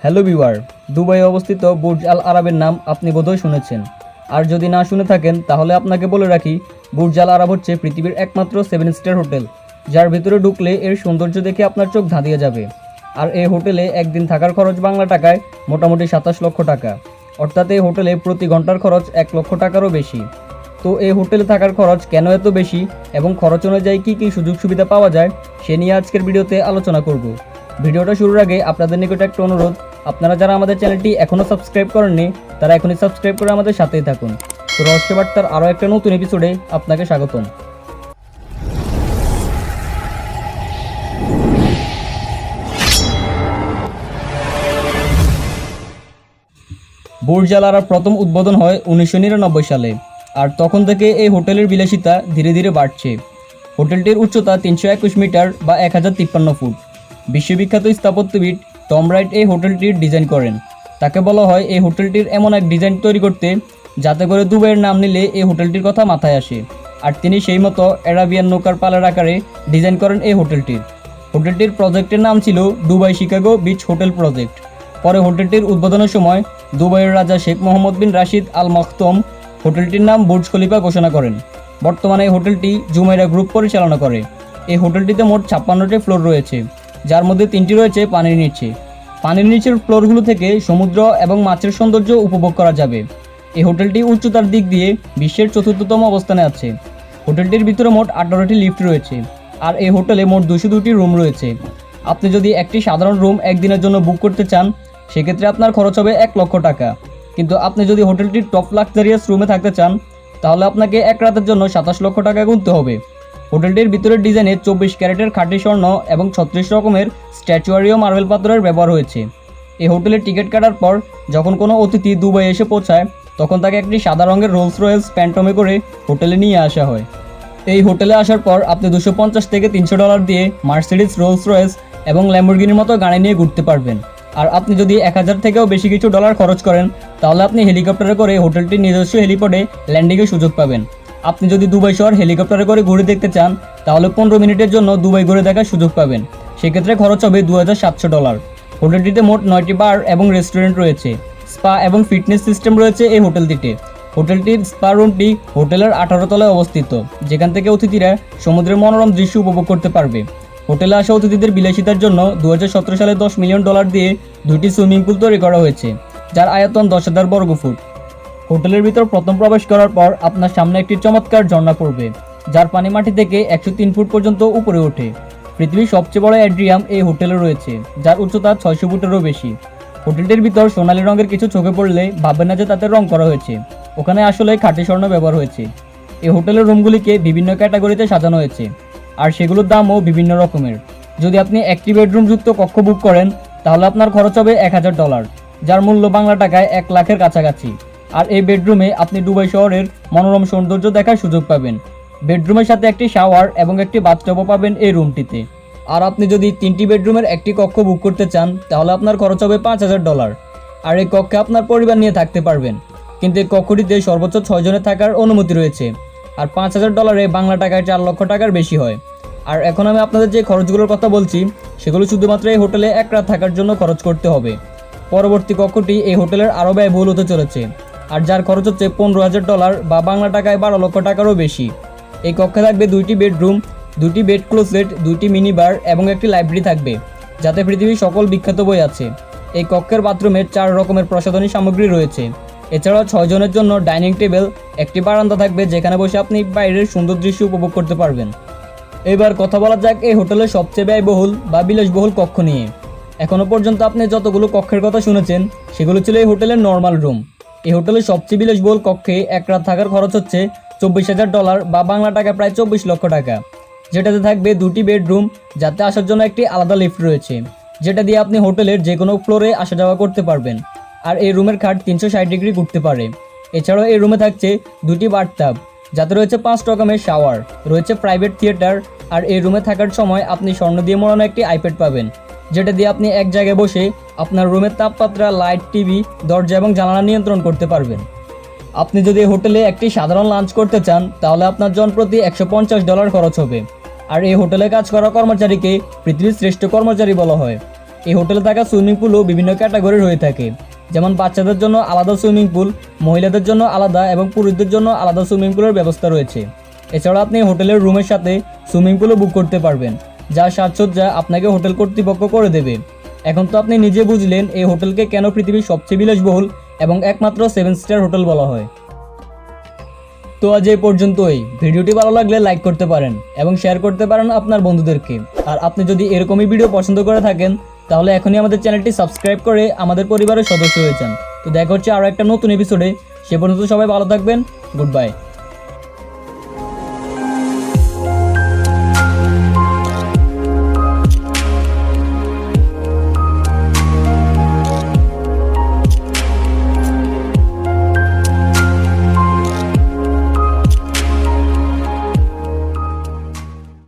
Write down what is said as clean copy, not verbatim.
Hello viewer, Dubai অবস্থিত Burj আল আরবের নাম আপনি বোধহয় শুনেছেন। আর যদি না শুনে থাকেন তাহলে আপনাকে বলে রাখি, বুর্জ আল আরব হচ্ছে পৃথিবীর একমাত্র 7 স্টার হোটেল, যার ভিতরে ঢুকলে এর সৌন্দর্য দেখে আপনার চোখ ধাঁধিয়ে যাবে। আর এই হোটেলে একদিন থাকার খরচ বাংলা টাকায় মোটামুটি 27 লক্ষ টাকা, অর্থাৎ এই হোটেলে প্রতি ঘন্টার খরচ 1 লক্ষ টাকারও বেশি। তো এই হোটেলে থাকার খরচ কেন এত বেশি এবং খরচ অনুযায়ী কী কী সুযোগ সুবিধা পাওয়া যায় সে নিয়ে আজকের ভিডিওতে আলোচনা করব। ভিডিওটা শুরুর আগে আপনাদের নিকট একটা অনুরোধ, আপনারা যারা আমাদের চ্যানেলটি এখনও সাবস্ক্রাইব করেননি তারা এখনই সাবস্ক্রাইব করে আমাদের সাথেই থাকুন। তো রহস্য বার্তার আরও একটা নতুন এপিসোডে আপনাকে স্বাগতম। বুর্জ আল আরব প্রথম উদ্বোধন হয় 1999 সালে, আর তখন থেকে এই হোটেলের বিলাসিতা ধীরে ধীরে বাড়ছে। হোটেলটির উচ্চতা 321 মিটার বা 1053 ফুট। বিশ্ববিখ্যাত স্থাপত্যবিদ টম রাইট এই হোটেলটির ডিজাইন করেন। তাকে বলা হয় এই হোটেলটির এমন এক ডিজাইন তৈরি করতে যাতে করে দুবাইয়ের নাম নিলে এই হোটেলটির কথা মাথায় আসে। আর তিনি সেই মতো অ্যারাবিয়ান নৌকার পালের আকারে ডিজাইন করেন এই হোটেলটির। হোটেলটির প্রজেক্টের নাম ছিল Dubai Chicago beach hotel project. পরে হোটেলটির উদ্বোধনের সময় দুবাইয়ের রাজা শেখ মোহাম্মদ বিন রাশিদ আল মাকতুম হোটেলটির নাম বুর্জ খলিফা ঘোষণা করেন। বর্তমানে এই হোটেলটি জুমাইরা গ্রুপ পরিচালনা করে। এই হোটেলটিতে মোট 56টি ফ্লোর রয়েছে, যার মধ্যে 3টি রয়েছে পানির নিচে। পানির নিচের ফ্লোরগুলো থেকে সমুদ্র এবং মাছের সৌন্দর্য উপভোগ করা যাবে। এই হোটেলটি উচ্চতার দিক দিয়ে বিশ্বের 4র্থতম অবস্থানে আছে। হোটেলটির ভিতরে মোট 18টি লিফট রয়েছে, আর এই হোটেলে মোট 202টি রুম রয়েছে। আপনি যদি একটি সাধারণ রুম একদিনের জন্য বুক করতে চান সেক্ষেত্রে আপনার খরচ হবে 1 লক্ষ টাকা, কিন্তু আপনি যদি হোটেলটির টপ লাক্সারিয়াস রুমে থাকতে চান তাহলে আপনাকে এক রাতের জন্য 27 লক্ষ টাকা গুনতে হবে। হোটেলটির ভিতরের ডিজাইনে 24 ক্যারেটের খাঁটি স্বর্ণ এবং 36 রকমের স্ট্যাচুয়ারি ও মার্বেল পাথরের ব্যবহার হয়েছে। এই হোটেলের টিকিট কাটার পর যখন কোনো অতিথি দুবাই এসে পৌঁছায় তখন তাকে একটি সাদা রঙের রোলস রয়েস প্যান্টমে করে হোটেলে নিয়ে আসা হয়। এই হোটেলে আসার পর আপনি $250 থেকে $300 দিয়ে মার্সিডিজ, রোলস রয়েস এবং ল্যাম্বরগিনির মতো গাড়ি নিয়ে ঘুরতে পারবেন। আর আপনি যদি 1000 থেকেও বেশি কিছু ডলার খরচ করেন তাহলে আপনি হেলিকপ্টারে করে হোটেলটির নিজস্ব হেলিপডে ল্যান্ডিংয়ের সুযোগ পাবেন। আপনি যদি দুবাই শহর হেলিকপ্টারে করে ঘুরে দেখতে চান তাহলে 15 মিনিটের জন্য দুবাই ঘুরে দেখার সুযোগ পাবেন। সেক্ষেত্রে খরচ হবে $2700। হোটেলটিতে মোট 9টি বার এবং রেস্টুরেন্ট রয়েছে। স্পা এবং ফিটনেস সিস্টেম রয়েছে এই হোটেলটিতে। হোটেলটির স্পা রুমটি হোটেলের 18 তলায় অবস্থিত, যেখান থেকে অতিথিরা সমুদ্রের মনোরম দৃশ্য উপভোগ করতে পারবে। হোটেলে আসা অতিথিদের বিলাসিতার জন্য 2017 সালে $10 মিলিয়ন দিয়ে 2টি সুইমিং পুল তৈরি করা হয়েছে, যার আয়তন 10,000 বর্গফুট। হোটেলের ভিতর প্রথম প্রবেশ করার পর আপনার সামনে একটি চমৎকার ঝর্ণা পড়বে, যার পানি মাটি থেকে 103 ফুট পর্যন্ত উপরে ওঠে। পৃথিবীর সবচেয়ে বড় অ্যাড্রিয়াম এই হোটেলে রয়েছে, যার উচ্চতা 600 ফুটেরও বেশি। হোটেলটির ভিতর সোনালী রঙের কিছু চোখে পড়লে ভাববেন না যে তাতে রং করা হয়েছে, ওখানে আসলে খাঁটি স্বর্ণ ব্যবহার হয়েছে। এই হোটেলের রুমগুলিকে বিভিন্ন ক্যাটাগরিতে সাজানো হয়েছে, আর সেগুলোর দামও বিভিন্ন রকমের। যদি আপনি একটি বেডরুম যুক্ত কক্ষ বুক করেন তাহলে আপনার খরচ হবে $1000, যার মূল্য বাংলা টাকায় 1 লাখের কাছাকাছি। আর এই বেডরুমে আপনি দুবাই শহরের মনোরম সৌন্দর্য দেখার সুযোগ পাবেন। বেডরুমের সাথে একটি শাওয়ার এবং একটি বাথটবও পাবেন এই রুমটিতে। আর আপনি যদি 3টি বেডরুমের একটি কক্ষ বুক করতে চান তাহলে আপনার খরচ হবে $5000। আর এই কক্ষে আপনার পরিবার নিয়ে থাকতে পারবেন, কিন্তু এই কক্ষটিতে সর্বোচ্চ 6 জনের থাকার অনুমতি রয়েছে। আর $5000 বাংলা টাকায় 4 লক্ষ টাকার বেশি হয়। আর এখন আমি আপনাদের যে খরচগুলোর কথা বলছি সেগুলো শুধুমাত্র এই হোটেলে 1 রাত থাকার জন্য খরচ করতে হবে। পরবর্তী কক্ষটি এই হোটেলের আরও ব্যয়বহুল হতে চলেছে, আর যার খরচ হচ্ছে $15000 বা বাংলা টাকায় 12 লক্ষ টাকারও বেশি। এই কক্ষে থাকবে 2টি বেডরুম, 2টি বেড ক্লোজেট, 2টি মিনি বার এবং একটি লাইব্রেরি থাকবে, যাতে পৃথিবীর সকল বিখ্যাত বই আছে। এই কক্ষের বাথরুমে 4 রকমের প্রসাধনী সামগ্রী রয়েছে। এছাড়াও 6 জনের জন্য ডাইনিং টেবিল, একটি বারান্দা থাকবে যেখানে বসে আপনি বাইরের সুন্দর দৃশ্য উপভোগ করতে পারবেন। এবার কথা বলা যাক এই হোটেলের সবচেয়ে ব্যয়বহুল বা বিলাসবহুল কক্ষ নিয়ে। এখনও পর্যন্ত আপনি যতগুলো কক্ষের কথা শুনেছেন সেগুলো ছিল এই হোটেলের নর্মাল রুম। এই হোটেলের সবচেয়ে বিলাসবহুল কক্ষে 1 রাত থাকার খরচ হচ্ছে $24000 বা বাংলা টাকায় প্রায় 24 লক্ষ টাকা, যেটাতে থাকবে 2টি বেডরুম, যাতে আসার জন্য একটি আলাদা লিফট রয়েছে, যেটা দিয়ে আপনি হোটেলের যে কোনো ফ্লোরে আসা যাওয়া করতে পারবেন। আর এই রুমের খাট 360 ডিগ্রি ঘুরতে পারে। এছাড়াও এই রুমে থাকছে 2টি বাথটাব, যাতে রয়েছে 5 রকমের শাওয়ার, রয়েছে প্রাইভেট থিয়েটার। আর এই রুমে থাকার সময় আপনি স্বর্ণ দিয়ে মোড়ানো একটি আইপ্যাড পাবেন, যেটা দিয়ে আপনি এক জায়গায় বসে আপনার রুমের তাপমাত্রা, লাইট, টিভি, দরজা এবং জানালা নিয়ন্ত্রণ করতে পারবেন। আপনি যদি হোটেলে একটি সাধারণ লাঞ্চ করতে চান তাহলে আপনার জন প্রতি $150 খরচ হবে। আর এই হোটেলে কাজ করা কর্মচারীকে পৃথিবীর শ্রেষ্ঠ কর্মচারী বলা হয়। এই হোটেলে থাকা সুইমিং পুলও বিভিন্ন ক্যাটাগরির হয়ে থাকে, যেমন বাচ্চাদের জন্য আলাদা সুইমিং পুল, মহিলাদের জন্য আলাদা এবং পুরুষদের জন্য আলাদা সুইমিং পুলের ব্যবস্থা রয়েছে। এছাড়া আপনি হোটেলের রুমের সাথে সুইমিং পুলও বুক করতে পারবেন, যার সাজসজ্জা আপনাকে হোটেল কর্তৃপক্ষ করে দেবে। এখন তো আপনি নিজে বুঝলেন এই হোটেলকে কেন পৃথিবীর সবচেয়ে বিলাসবহুল এবং একমাত্র 7 স্টার হোটেল বলা হয়। তো আজ এই পর্যন্তই। ভিডিওটি ভালো লাগলে লাইক করতে পারেন এবং শেয়ার করতে পারেন আপনার বন্ধুদেরকে। আর আপনি যদি এরকমই ভিডিও পছন্দ করে থাকেন তাহলে এখনই আমাদের চ্যানেলটি সাবস্ক্রাইব করে আমাদের পরিবারের সদস্য হয়ে যান। তো দেখা হচ্ছে আরও একটা নতুন এপিসোডে। সে পর্যন্ত সবাই ভালো থাকবেন। Good bye.